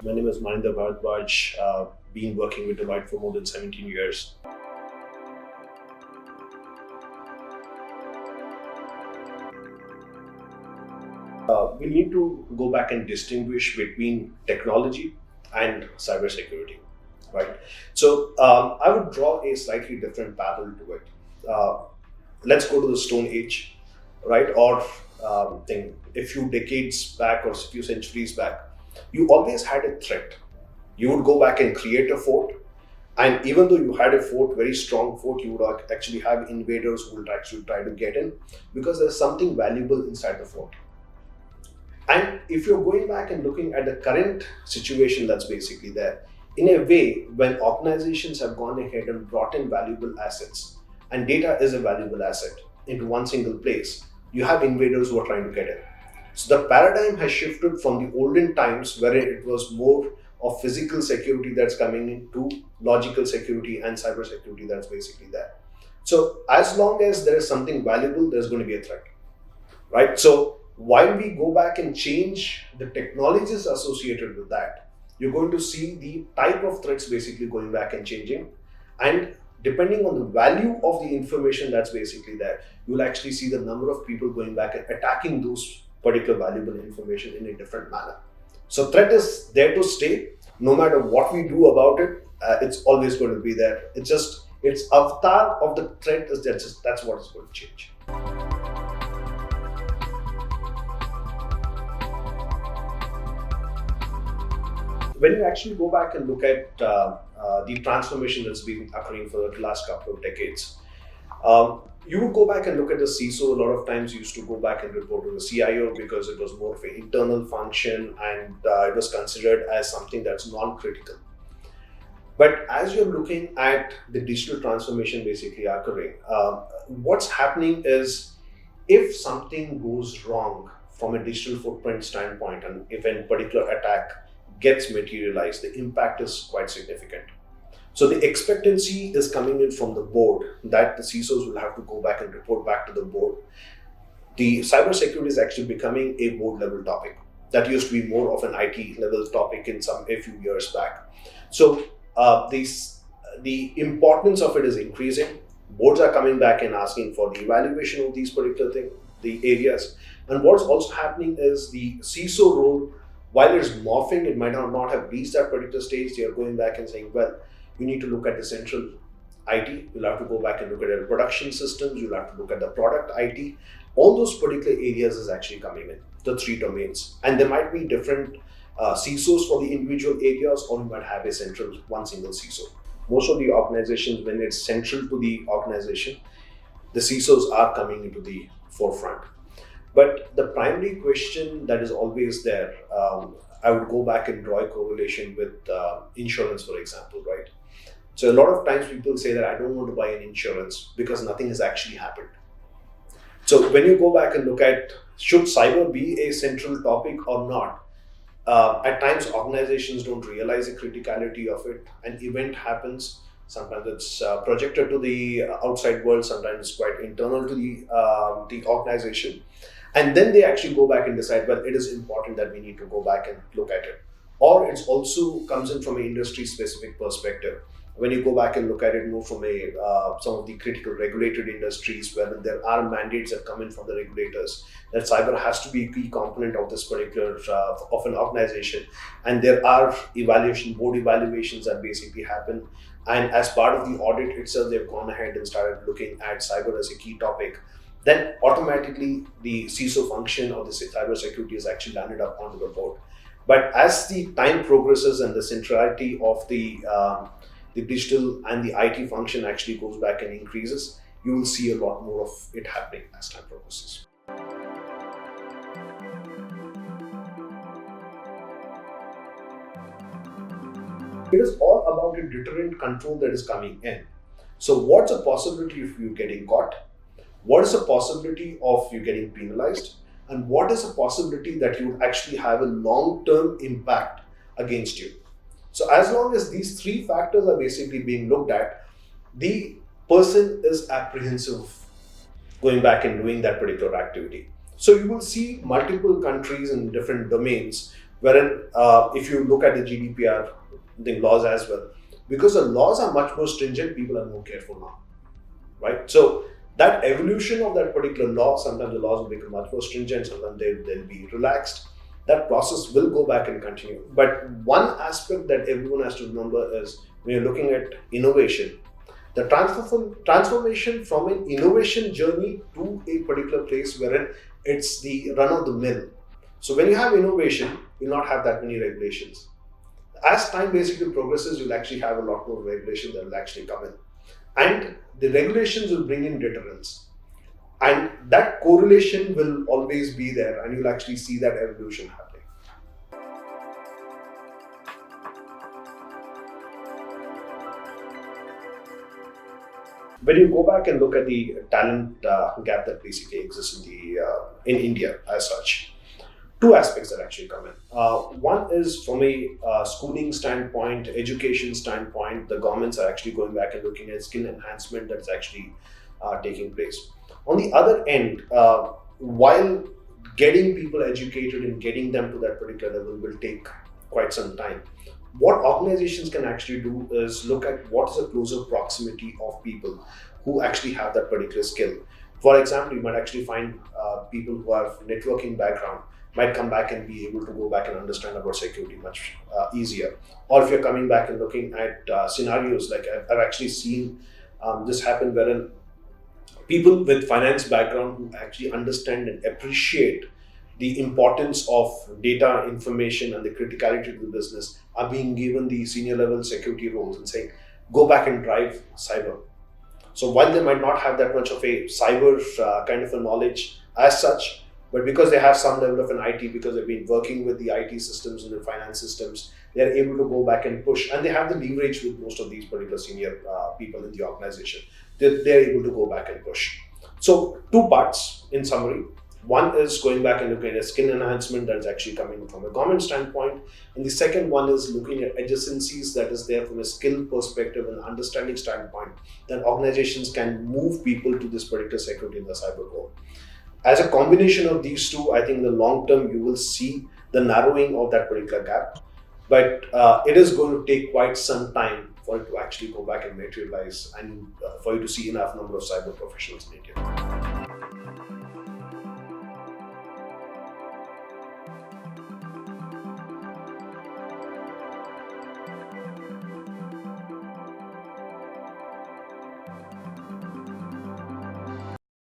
My name is Maninder Bhardwaj. Been working with Deloitte for more than 17 years. We need to go back and distinguish between technology and cybersecurity, right? So I would draw a slightly different parallel to it. Uh, let's go to the Stone Age, right? Or think a few decades back or a few centuries back, you always had a threat. You would go back and create a fort, and even though you had a fort, very strong fort, you would actually have invaders who would actually try to get in because there's something valuable inside the fort. And if you're going back and looking at the current situation that's basically there, in a way, when organizations have gone ahead and brought in valuable assets, and data is a valuable asset, into one single place, you have invaders who are trying to get in. So the paradigm has shifted from the olden times where it was more of physical security that's coming into logical security and cyber security that's basically there. So as long as there is something valuable, there's going to be a threat, right? So while we go back and change the technologies associated with that, you're going to see the type of threats basically going back and changing. And depending on the value of the information that's basically there, you'll actually see the number of people going back and attacking those particular valuable information in a different manner. So threat is there to stay. No matter what we do about it, it's always going to be there. It's avatar of the threat is that's what is going to change. When you actually go back and look at the transformation that's been occurring for the last couple of decades, you would go back and look at the CISO. A lot of times you used to go back and report to the CIO because it was more of an internal function and it was considered as something that's non-critical. But as you're looking at the digital transformation basically occurring, what's happening is if something goes wrong from a digital footprint standpoint, and if a particular attack gets materialized, the impact is quite significant. So the expectancy is coming in from the board that the CISOs will have to go back and report back to the board. The cybersecurity is actually becoming a board level topic. That used to be more of an IT level topic in a few years back. So the importance of it is increasing. Boards are coming back and asking for the evaluation of these particular the areas. And what's also happening is the CISO role, while it's morphing, it might not have reached that particular stage. They are going back and saying, well, you need to look at the central IT. You'll have to go back and look at the production systems. You'll have to look at the product IT. All those particular areas is actually coming in, the three domains. And there might be different CISOs for the individual areas, or you might have one single CISO. Most of the organizations, when it's central to the organization, the CISOs are coming into the forefront. But the primary question that is always there, I would go back and draw a correlation with insurance, for example, right? So a lot of times people say that I don't want to buy an insurance because nothing has actually happened. So when you go back and look at should cyber be a central topic or not, at times organizations don't realize the criticality of it. An event happens. Sometimes it's projected to the outside world. Sometimes it's quite internal to the organization. And then they actually go back and decide, well, it is important that we need to go back and look at it. Or it also comes in from an industry-specific perspective. When you go back and look at it more from some of the critical regulated industries where there are mandates that come in from the regulators, that cyber has to be a key component of this particular, of an organization. And there are board evaluations that basically happen. And as part of the audit itself, they've gone ahead and started looking at cyber as a key topic. Then automatically the CISO function or the cybersecurity is actually landed up onto the board. But as the time progresses and the centrality of the digital and the IT function actually goes back and increases, you will see a lot more of it happening as time progresses. It is all about a deterrent control that is coming in. So what's a possibility of you getting caught? What is the possibility of you getting penalized? And what is the possibility that you would actually have a long-term impact against you? So as long as these three factors are basically being looked at, the person is apprehensive going back and doing that particular activity. So you will see multiple countries in different domains wherein if you look at the GDPR, the laws as well, because the laws are much more stringent, people are more careful now, right? So that evolution of that particular law, sometimes the laws will become much more stringent, sometimes they'll be relaxed. That process will go back and continue. But one aspect that everyone has to remember is when you're looking at innovation, the transformation from an innovation journey to a particular place wherein it's the run of the mill. So when you have innovation, you'll not have that many regulations. As time basically progresses, you'll actually have a lot more regulation that will actually come in. And the regulations will bring in deterrence. And that correlation will always be there, and you'll actually see that evolution happening. When you go back and look at the talent gap that basically exists in India as such, two aspects that actually come in. One is from a schooling standpoint, education standpoint, the governments are actually going back and looking at skill enhancement that's actually taking place. On the other end, while getting people educated and getting them to that particular level will take quite some time. What organizations can actually do is look at what is a closer proximity of people who actually have that particular skill. For example, you might actually find people who have networking background might come back and be able to go back and understand about security much easier. Or if you're coming back and looking at scenarios, like I've actually seen this happen wherein people with finance background who actually understand and appreciate the importance of data information and the criticality of the business are being given the senior level security roles and saying, go back and drive cyber. So while they might not have that much of a cyber kind of a knowledge as such, but because they have some level of an IT, because they've been working with the IT systems and the finance systems, they're able to go back and push, and they have the leverage with most of these particular senior people in the organization. They're able to go back and push. So two parts in summary. One is going back and looking at a skill enhancement that is actually coming from a government standpoint. And the second one is looking at adjacencies that is there from a skill perspective and understanding standpoint that organizations can move people to this particular security in the cyber world. As a combination of these two, I think in the long term, you will see the narrowing of that particular gap. But it is going to take quite some time for it to actually go back and materialize and for you to see enough number of cyber professionals in India.